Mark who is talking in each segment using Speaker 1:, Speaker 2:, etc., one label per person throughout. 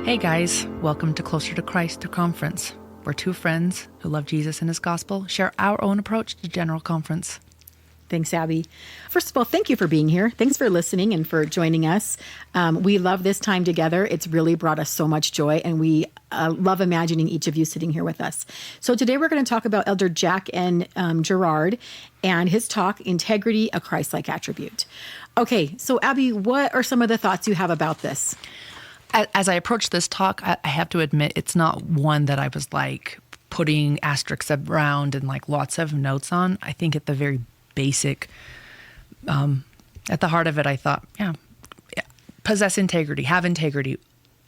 Speaker 1: Hey guys, welcome to Closer to Christ, the conference, where two friends who love Jesus and his gospel share our own approach to General Conference.
Speaker 2: Thanks, Abby. First of all, thank you for being here. Thanks for listening and for joining us. We love this time together. It's really brought us so much joy, and we love imagining each of you sitting here with us. So today we're going to talk about Elder Jack and Gerard and his talk, Integrity, a Christlike Attribute. Okay, so Abby, what are some of the thoughts you have about this?
Speaker 1: As I approach this talk, I have to admit it's not one that I was like putting asterisks around and like lots of notes on. I think at the very basic, at the heart of it, I thought, possess integrity, have integrity.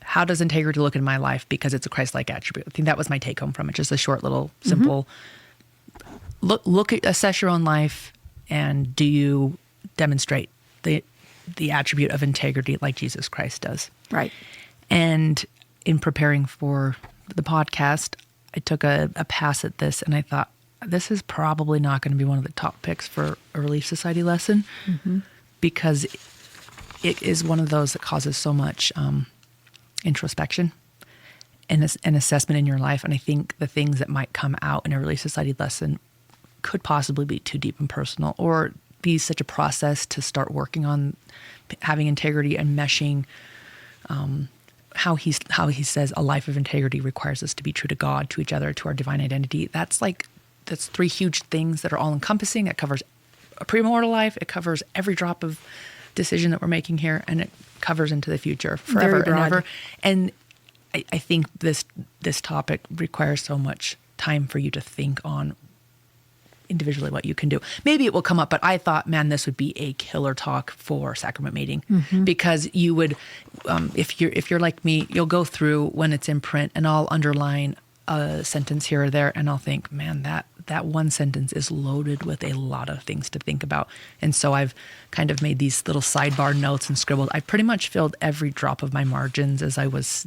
Speaker 1: How does integrity look in my life? Because it's a Christ-like attribute. I think that was my take home from it. Just a short little simple assess your own life, and do you demonstrate the attribute of integrity like Jesus Christ does?
Speaker 2: Right.
Speaker 1: And in preparing for the podcast, I took a pass at this, and I thought, this is probably not going to be one of the top picks for a Relief Society lesson, because it is one of those that causes so much introspection and an assessment in your life. And I think the things that might come out in a Relief Society lesson could possibly be too deep and personal, or be such a process to start working on having integrity and meshing how he says a life of integrity requires us to be true to God, to each other, to our divine identity. That's three huge things that are all encompassing. It covers a premortal life. It covers every drop of decision that we're making here, and it covers into the future forever and ever. And I think this topic requires so much time for you to think on individually what you can do. Maybe it will come up, but I thought, man, this would be a killer talk for sacrament meeting, because you would, if you're like me, you'll go through when it's in print, and I'll underline a sentence here or there, and I'll think, man, that one sentence is loaded with a lot of things to think about. And so I've kind of made these little sidebar notes and scribbled. I pretty much filled every drop of my margins as I was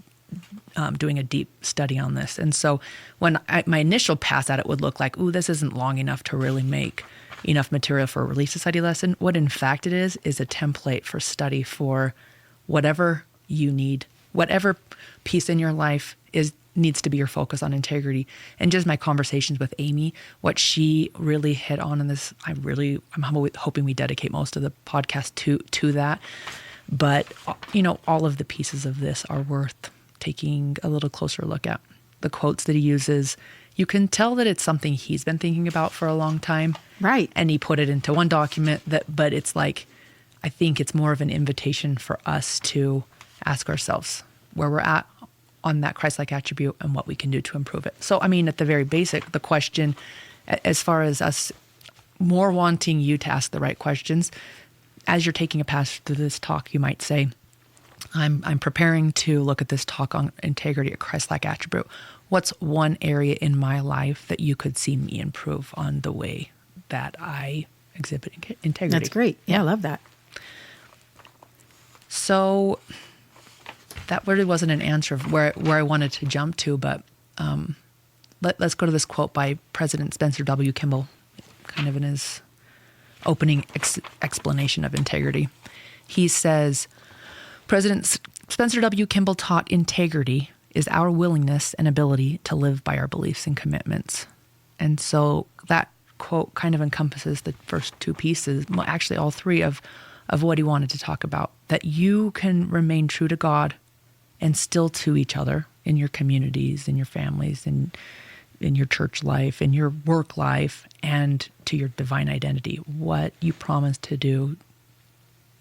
Speaker 1: doing a deep study on this. And so when my initial pass at it would look like, ooh, this isn't long enough to really make enough material for a Relief Society lesson. What in fact it is a template for study for whatever you need, whatever piece in your life needs to be your focus on integrity. And just my conversations with Amy, what she really hit on in this, I'm hoping we dedicate most of the podcast to that. But, all of the pieces of this are worth taking a little closer look at. The quotes that he uses, you can tell that it's something he's been thinking about for a long time.
Speaker 2: Right.
Speaker 1: And he put it into one document but it's like, I think it's more of an invitation for us to ask ourselves where we're at on that Christ-like attribute and what we can do to improve it. So, at the very basic, the question, as far as us more wanting you to ask the right questions, as you're taking a pass through this talk, you might say, I'm preparing to look at this talk on integrity, a Christ-like attribute. What's one area in my life that you could see me improve on the way that I exhibit integrity?
Speaker 2: That's great. Yeah, I love that.
Speaker 1: So that really wasn't an answer of where I wanted to jump to, but let's go to this quote by President Spencer W. Kimball, kind of in his opening explanation of integrity. He says, President Spencer W. Kimball taught integrity is our willingness and ability to live by our beliefs and commitments. And so that quote kind of encompasses the first two pieces, well, actually all three of what he wanted to talk about, that you can remain true to God and still to each other in your communities, in your families, in your church life, in your work life, and to your divine identity, what you promised to do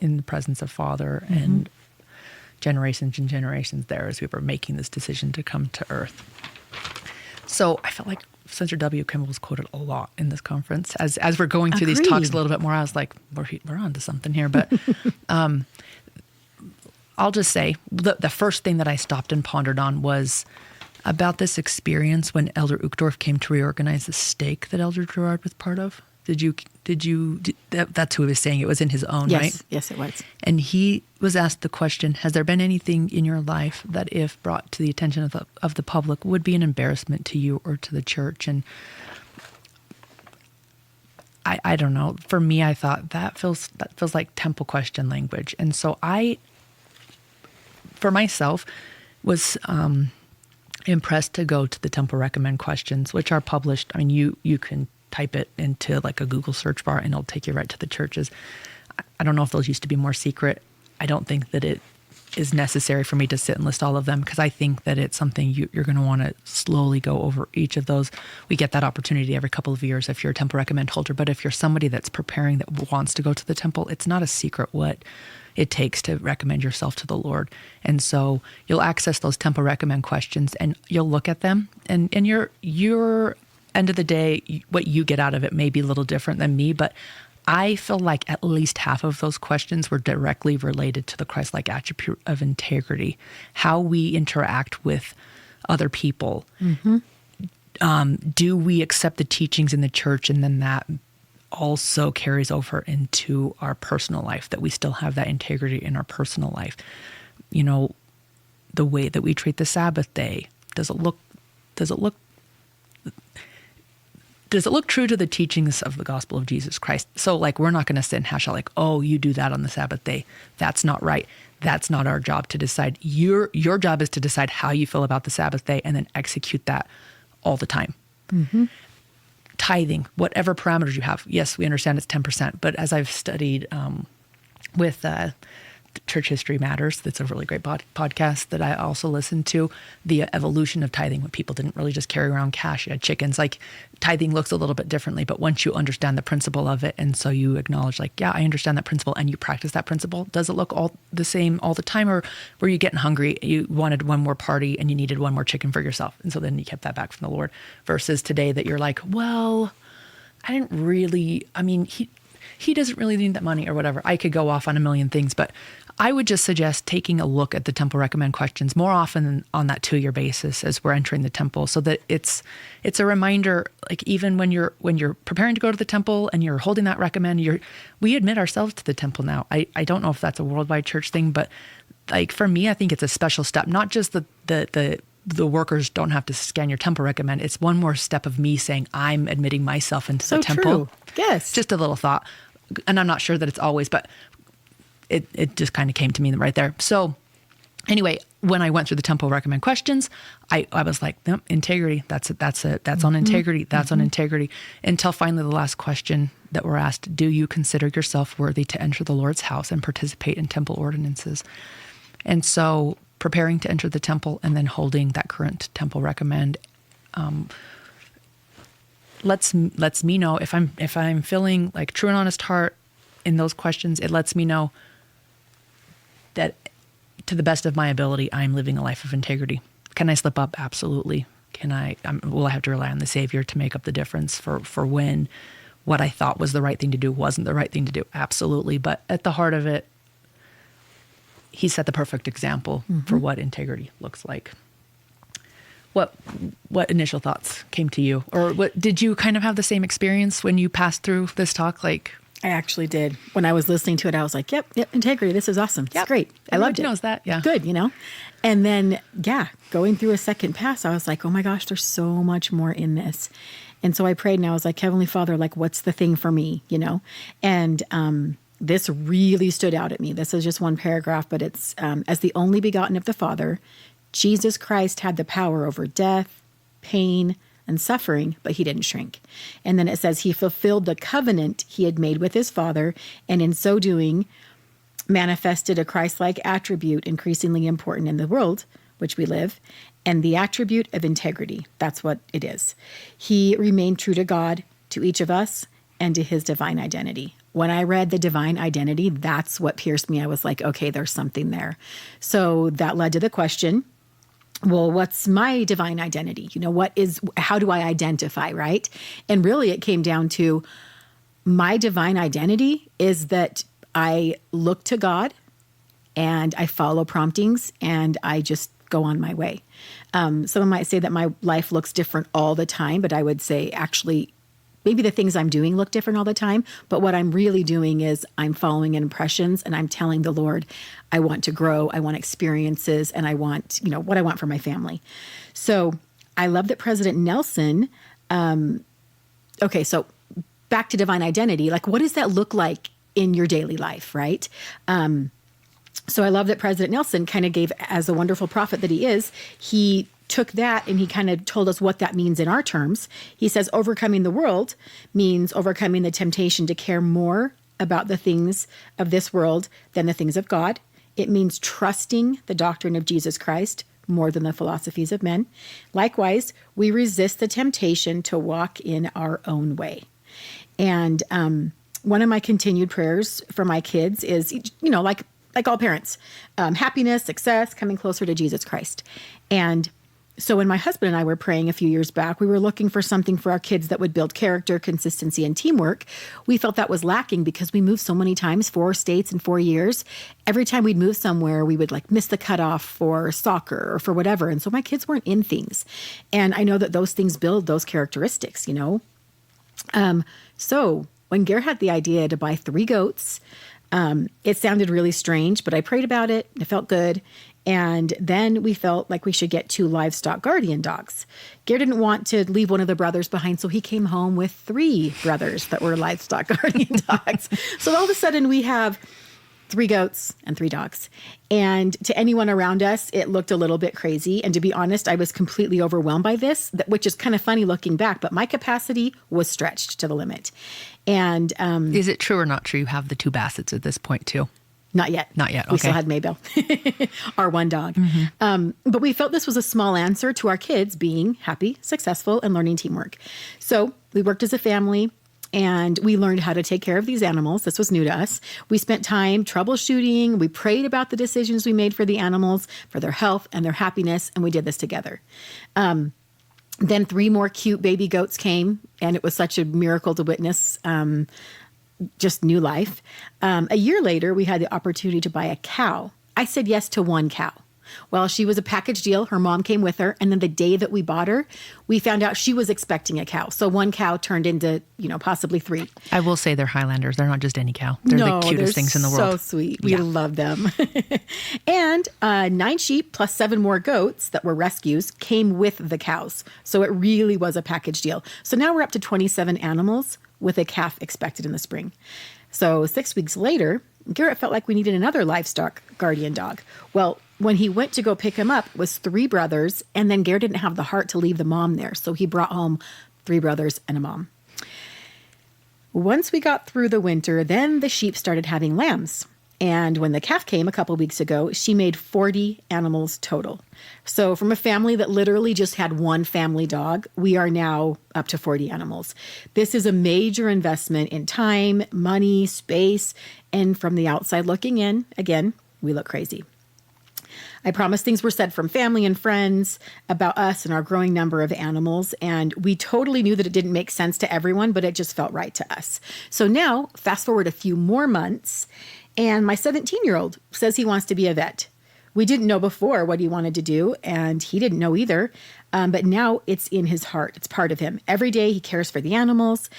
Speaker 1: in the presence of Father and generations and generations there as we were making this decision to come to earth. So I felt like Spencer W. Kimball was quoted a lot in this conference. As we're going through these talks a little bit more, I was like, we're on to something here. But I'll just say the first thing that I stopped and pondered on was about this experience when Elder Uchtdorf came to reorganize the stake that Elder Gerard was part of. That's who he was saying. It was in his own, right?
Speaker 2: Yes, it was.
Speaker 1: And he was asked the question, has there been anything in your life that if brought to the attention of the public would be an embarrassment to you or to the church? And I don't know. For me, I thought that feels like temple question language. And so for myself, was impressed to go to the Temple Recommend questions, which are published. I mean, you can type it into like a Google search bar and it'll take you right to the churches. I don't know if those used to be more secret. I don't think that it is necessary for me to sit and list all of them, because I think that it's something you're going to want to slowly go over each of those. We get that opportunity every couple of years if you're a Temple Recommend holder. But if you're somebody that's preparing, that wants to go to the temple, it's not a secret what it takes to recommend yourself to the Lord. And so you'll access those Temple Recommend questions and you'll look at them, and your end of the day, what you get out of it may be a little different than me, but I feel like at least half of those questions were directly related to the Christ-like attribute of integrity, how we interact with other people. Do we accept the teachings in the church, and then that also carries over into our personal life, that we still have that integrity in our personal life? You know, the way that we treat the Sabbath day, does it look true to the teachings of the gospel of Jesus Christ? So like, we're not going to sit and hash out like, oh, you do that on the Sabbath day. That's not right. That's not our job to decide. Your job is to decide how you feel about the Sabbath day and then execute that all the time. Tithing, whatever parameters you have. Yes, we understand it's 10%, but as I've studied with Church History Matters, that's a really great podcast that I also listen to, the evolution of tithing, when people didn't really just carry around cash, you had chickens. Like, tithing looks a little bit differently, but once you understand the principle of it, and so you acknowledge like, yeah, I understand that principle, and you practice that principle, does it look all the same all the time? Or were you getting hungry, you wanted one more party and you needed one more chicken for yourself, and so then you kept that back from the Lord? Versus today that you're like, well, he doesn't really need that money or whatever. I could go off on a million things, but I would just suggest taking a look at the Temple Recommend questions more often on that 2-year basis as we're entering the temple, so that it's a reminder, like even when you're preparing to go to the temple and you're holding that recommend, we admit ourselves to the temple now. I don't know if that's a worldwide church thing, but like for me, I think it's a special step. Not just the workers don't have to scan your Temple Recommend. It's one more step of me saying I'm admitting myself into the temple.
Speaker 2: So true. Yes.
Speaker 1: Just a little thought. And I'm not sure that it's always, but it just kind of came to me right there. So anyway, when I went through the Temple Recommend questions, I was like, nope, integrity. That's on integrity. That's on integrity. Until finally the last question that we're asked, do you consider yourself worthy to enter the Lord's house and participate in temple ordinances? And so preparing to enter the temple and then holding that current Temple Recommend lets me know if I'm feeling like true and honest heart in those questions. It lets me know that to the best of my ability, I'm living a life of integrity. Can I slip up? Absolutely. Will I have to rely on the Savior to make up the difference for when what I thought was the right thing to do wasn't the right thing to do? Absolutely. But at the heart of it, he set the perfect example for what integrity looks like. What initial thoughts came to you? Or did you kind of have the same experience when you passed through this talk? Like,
Speaker 2: I actually did. When I was listening to it, I was like, yep, integrity. This is awesome. It's great. I loved it.
Speaker 1: Everybody knows that. Yeah.
Speaker 2: Good, And then, going through a second pass, I was like, oh my gosh, there's so much more in this. And so I prayed and I was like, Heavenly Father, like, what's the thing for me, And this really stood out at me. This is just one paragraph, but it's, as the only begotten of the Father, Jesus Christ had the power over death, pain, and suffering, but he didn't shrink. And then it says he fulfilled the covenant he had made with his Father, and in so doing, manifested a Christ-like attribute increasingly important in the world which we live, and the attribute of integrity. That's what it is. He remained true to God, to each of us, and to his divine identity. When I read the divine identity, that's what pierced me. I was like, okay, there's something there. So that led to the question, well, what's my divine identity? How do I identify, right? And really it came down to my divine identity is that I look to God and I follow promptings and I just go on my way. Someone might say that my life looks different all the time, but I would say actually maybe the things I'm doing look different all the time, but what I'm really doing is I'm following impressions and I'm telling the Lord, I want to grow, I want experiences, and I want, what I want for my family. So I love that President Nelson, so back to divine identity, like what does that look like in your daily life, right? So I love that President Nelson kind of gave, as a wonderful prophet that he is, he took that and he kind of told us what that means in our terms. He says overcoming the world means overcoming the temptation to care more about the things of this world than the things of God. It means trusting the doctrine of Jesus Christ more than the philosophies of men. Likewise, we resist the temptation to walk in our own way. And one of my continued prayers for my kids is, like all parents, happiness, success, coming closer to Jesus Christ. And so when my husband and I were praying a few years back, we were looking for something for our kids that would build character, consistency, and teamwork. We felt that was lacking because we moved so many times, 4 states in 4 years. Every time we'd move somewhere, we would miss the cutoff for soccer or for whatever. And so my kids weren't in things. And I know that those things build those characteristics, So when Gerard had the idea to buy 3 goats, it sounded really strange, but I prayed about it. It felt good. And then we felt like we should get 2 livestock guardian dogs. Gerard didn't want to leave one of the brothers behind, so he came home with 3 brothers that were livestock guardian dogs. So all of a sudden we have 3 goats and 3 dogs. And to anyone around us, it looked a little bit crazy. And to be honest, I was completely overwhelmed by this, which is kind of funny looking back, but my capacity was stretched to the limit. And
Speaker 1: is it true or not true you have the 2 Bassets at this point too?
Speaker 2: Not yet.
Speaker 1: Not yet. Okay.
Speaker 2: We still had Maybelle, our one dog. But we felt this was a small answer to our kids being happy, successful, and learning teamwork. So we worked as a family and we learned how to take care of these animals. This was new to us. We spent time troubleshooting. We prayed about the decisions we made for the animals, for their health and their happiness, and we did this together. Then 3 more cute baby goats came, and it was such a miracle to witness. Just new life. A year later, we had the opportunity to buy a cow. I said yes to 1 cow. Well, she was a package deal. Her mom came with her. And then the day that we bought her, we found out she was expecting a cow. So 1 cow turned into, possibly 3.
Speaker 1: I will say they're Highlanders. They're not just any cow. They're the cutest things in the world.
Speaker 2: So sweet. We love them. And 9 sheep plus 7 more goats that were rescues came with the cows. So it really was a package deal. So now we're up to 27 animals with a calf expected in the spring. So 6 weeks later, Gerard felt like we needed another livestock guardian dog. Well, when he went to go pick him up, it was 3 brothers, and then Gerard didn't have the heart to leave the mom there. So he brought home 3 brothers and a mom. Once we got through the winter, then the sheep started having lambs. And when the calf came a couple weeks ago, she made 40 animals total. So from a family that literally just had 1 family dog, we are now up to 40 animals. This is a major investment in time, money, space, and from the outside looking in, again, we look crazy. I promise things were said from family and friends about us and our growing number of animals, and we totally knew that it didn't make sense to everyone, but it just felt right to us. So now, fast forward a few more months, and my 17-year-old says he wants to be a vet. We didn't know before what he wanted to do, and he didn't know either. But now it's in his heart. It's part of him. Every day he cares for the animals,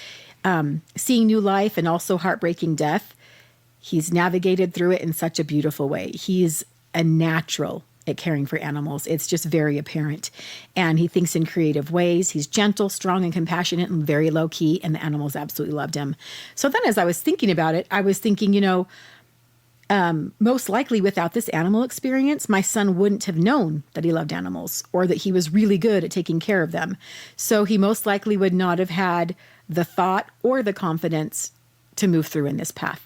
Speaker 2: seeing new life and also heartbreaking death. He's navigated through it in such a beautiful way. He's a natural at caring for animals. It's just very apparent. And he thinks in creative ways. He's gentle, strong, and compassionate, and very low key. And the animals absolutely loved him. So then as I was thinking about it, I was thinking, most likely without this animal experience, my son wouldn't have known that he loved animals or that he was really good at taking care of them. So he most likely would not have had the thought or the confidence to move through in this path.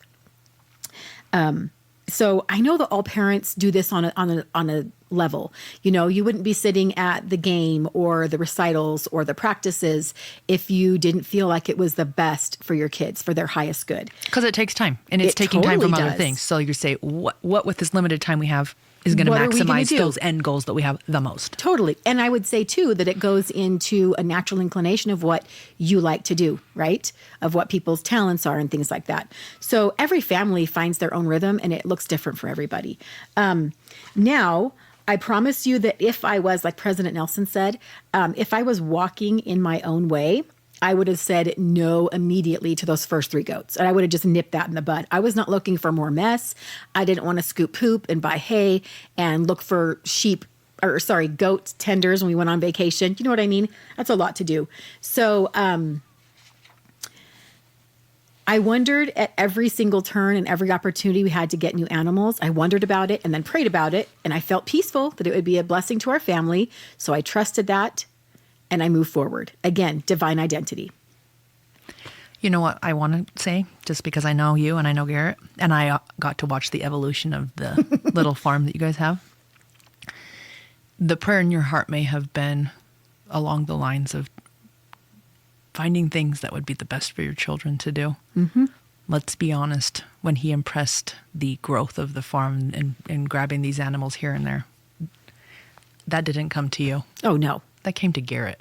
Speaker 2: So I know that all parents do this on a level. You wouldn't be sitting at the game or the recitals or the practices if you didn't feel like it was the best for your kids, for their highest good.
Speaker 1: Because it takes time, and it's taking time from other things. So you say, what with this limited time we have is going to maximize those end goals that we have the most.
Speaker 2: Totally. And I would say, too, that it goes into a natural inclination of what you like to do, right? Of what people's talents are and things like that. So every family finds their own rhythm, and it looks different for everybody. Now, I promise you that if I was, like President Nelson said, if I was walking in my own way, I would have said no immediately to those first 3 goats. And I would have just nipped that in the bud. I was not looking for more mess. I didn't want to scoop poop and buy hay and look for goat tenders when we went on vacation. You know what I mean? That's a lot to do. So I wondered at every single turn and every opportunity we had to get new animals. I wondered about it and then prayed about it. And I felt peaceful that it would be a blessing to our family. So I trusted that and I moved forward. Again, divine identity.
Speaker 1: You know what I want to say, just because I know you and I know Garrett, and I got to watch the evolution of the little farm that you guys have. The prayer in your heart may have been along the lines of finding things that would be the best for your children to do. Mm-hmm. Let's be honest, when he impressed the growth of the farm and grabbing these animals here and there, that didn't come to you.
Speaker 2: Oh, no.
Speaker 1: That came to Garrett.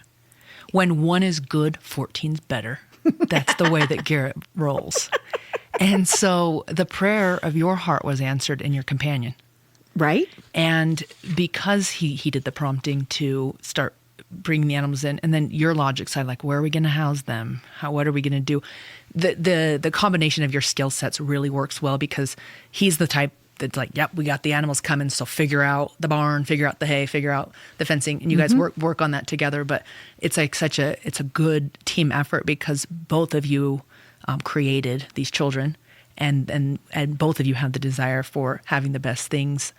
Speaker 1: When one is good, 14's better. That's the way that Garrett rolls. And so the prayer of your heart was answered in your companion.
Speaker 2: Right.
Speaker 1: And because he did the prompting to start bringing the animals in, and then your logic side, like, where are we going to house them? What are we going to do? The combination of your skill sets really works well, because he's the type that's like, yep, we got the animals coming, so figure out the barn, figure out the hay, figure out the fencing, and you guys work on that together. But it's like it's a good team effort, because both of you created these children, and both of you have the desire for having the best things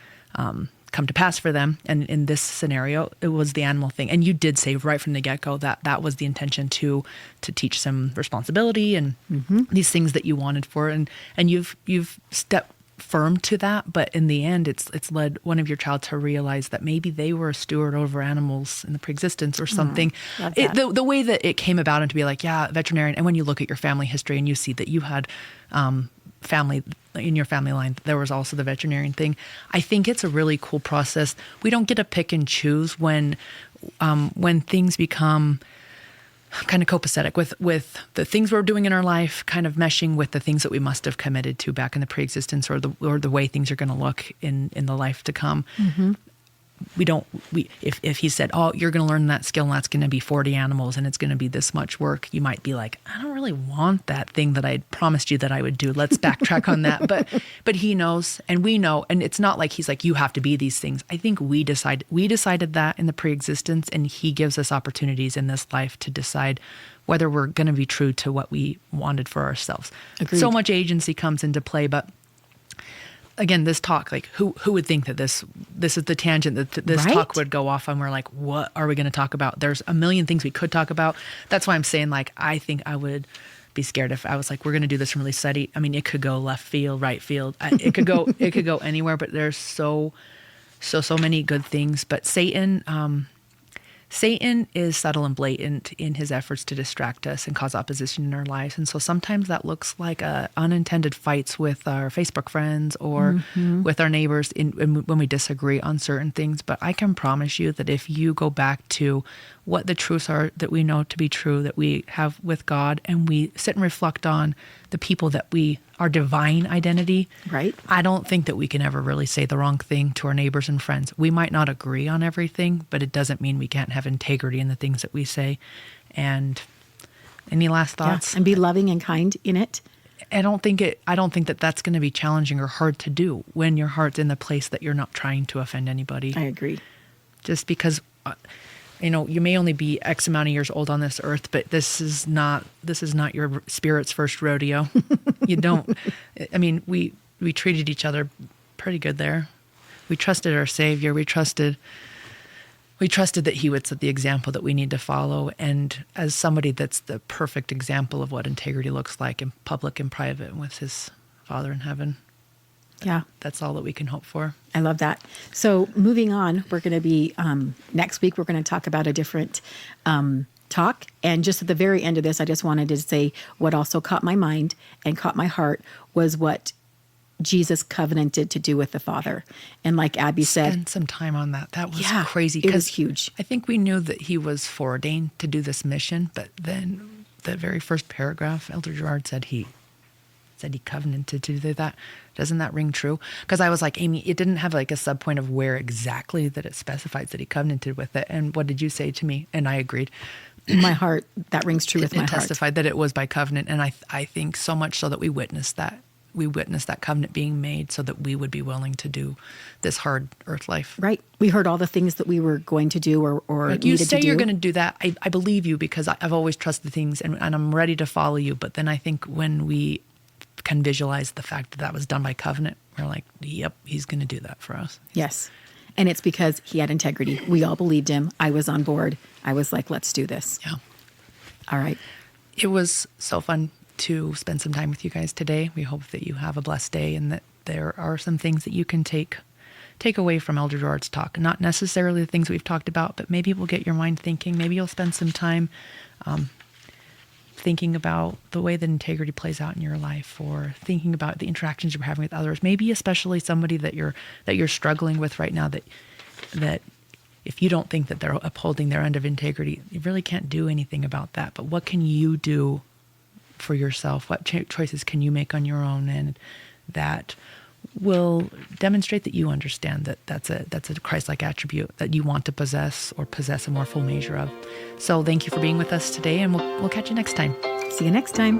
Speaker 1: come to pass for them. And in this scenario, it was the animal thing. And you did say right from the get-go that was the intention, to teach some responsibility and these things that you wanted for. And you've stepped firm to that, but in the end, it's led one of your child to realize that maybe they were a steward over animals in the preexistence or something. The way that it came about, and to be like, yeah, veterinarian. And when you look at your family history and you see that you had family in your family line, there was also the veterinarian thing. I think it's a really cool process. We don't get to pick and choose when things become kind of copacetic with the things we're doing in our life, kind of meshing with the things that we must have committed to back in the preexistence, or the way things are going to look in the life to come. Mm-hmm. If he said, oh, you're going to learn that skill and that's going to be 40 animals and it's going to be this much work, you might be like, I don't really want that thing that I had promised you that I would do. Let's backtrack on that. But he knows, and we know, and it's not like he's like, you have to be these things. I think we decided that in the preexistence, and he gives us opportunities in this life to decide whether we're going to be true to what we wanted for ourselves. Agreed. So much agency comes into play, but again, this talk, like who would think that this is the tangent that this talk would go off on? We're like, what are we going to talk about? There's a million things we could talk about. That's why I'm saying, like, I think I would be scared if I was like, we're going to do this from really study. I mean, it could go left field, right field. It could go anywhere, but there's so many good things. But Satan is subtle and blatant in his efforts to distract us and cause opposition in our lives. And so sometimes that looks like unintended fights with our Facebook friends or with our neighbors when we disagree on certain things. But I can promise you that if you go back to what the truths are that we know to be true, that we have with God, and we sit and reflect on the people that our divine identity, right? I don't think that we can ever really say the wrong thing to our neighbors and friends. We might not agree on everything, but it doesn't mean we can't have integrity in the things that we say. And any last thoughts?
Speaker 2: Yeah, and be loving and kind in it.
Speaker 1: I don't think that that's going to be challenging or hard to do when your heart's in the place that you're not trying to offend anybody.
Speaker 2: I agree.
Speaker 1: Just because you may only be X amount of years old on this earth, but this is not your spirit's first rodeo. You don't. I mean, we treated each other pretty good there. We trusted our Savior. We trusted that He would set the example that we need to follow. And as somebody that's the perfect example of what integrity looks like in public and private, and with His Father in heaven.
Speaker 2: Yeah.
Speaker 1: That's all that we can hope for.
Speaker 2: I love that. So moving on, we're going to be, next week, we're going to talk about a different talk. And just at the very end of this, I just wanted to say what also caught my mind and caught my heart was what Jesus covenanted to do with the Father. And like Abby said,
Speaker 1: spend some time on that. That was crazy.
Speaker 2: It was huge.
Speaker 1: I think we knew that He was foreordained to do this mission, but then the very first paragraph, Elder Gerard said he covenanted to do that. Doesn't that ring true? Because I was like, Amy, it didn't have like a subpoint of where exactly that it specifies that He covenanted with it. And what did you say to me? And I agreed.
Speaker 2: In my heart, that rings true with my heart.
Speaker 1: It testified that it was by covenant. And I think so much so that we witnessed that. we witnessed that covenant being made so that we would be willing to do this hard earth life.
Speaker 2: Right. We heard all the things that we were going to do or
Speaker 1: Like you
Speaker 2: needed
Speaker 1: say
Speaker 2: to do.
Speaker 1: you're going to do that. I believe you because I've always trusted things and I'm ready to follow you. But then I think when we can visualize the fact that that was done by covenant, we're like, yep, he's going to do that for us.
Speaker 2: Yes. And it's because he had integrity. We all believed him. I was on board. I was like, let's do this.
Speaker 1: Yeah.
Speaker 2: All right.
Speaker 1: It was so fun to spend some time with you guys today. We hope that you have a blessed day and that there are some things that you can take away from Elder Gerard's talk. Not necessarily the things we've talked about, but maybe we'll get your mind thinking. Maybe you'll spend some time thinking about the way that integrity plays out in your life, or thinking about the interactions you're having with others. Maybe especially somebody that you're struggling with right now. That if you don't think that they're upholding their end of integrity, you really can't do anything about that. But what can you do for yourself? What choices can you make on your own, and that will demonstrate that you understand that that's a Christ-like attribute that you want to possess a more full measure of. So thank you for being with us today, and we'll catch you next time.
Speaker 2: See you next time.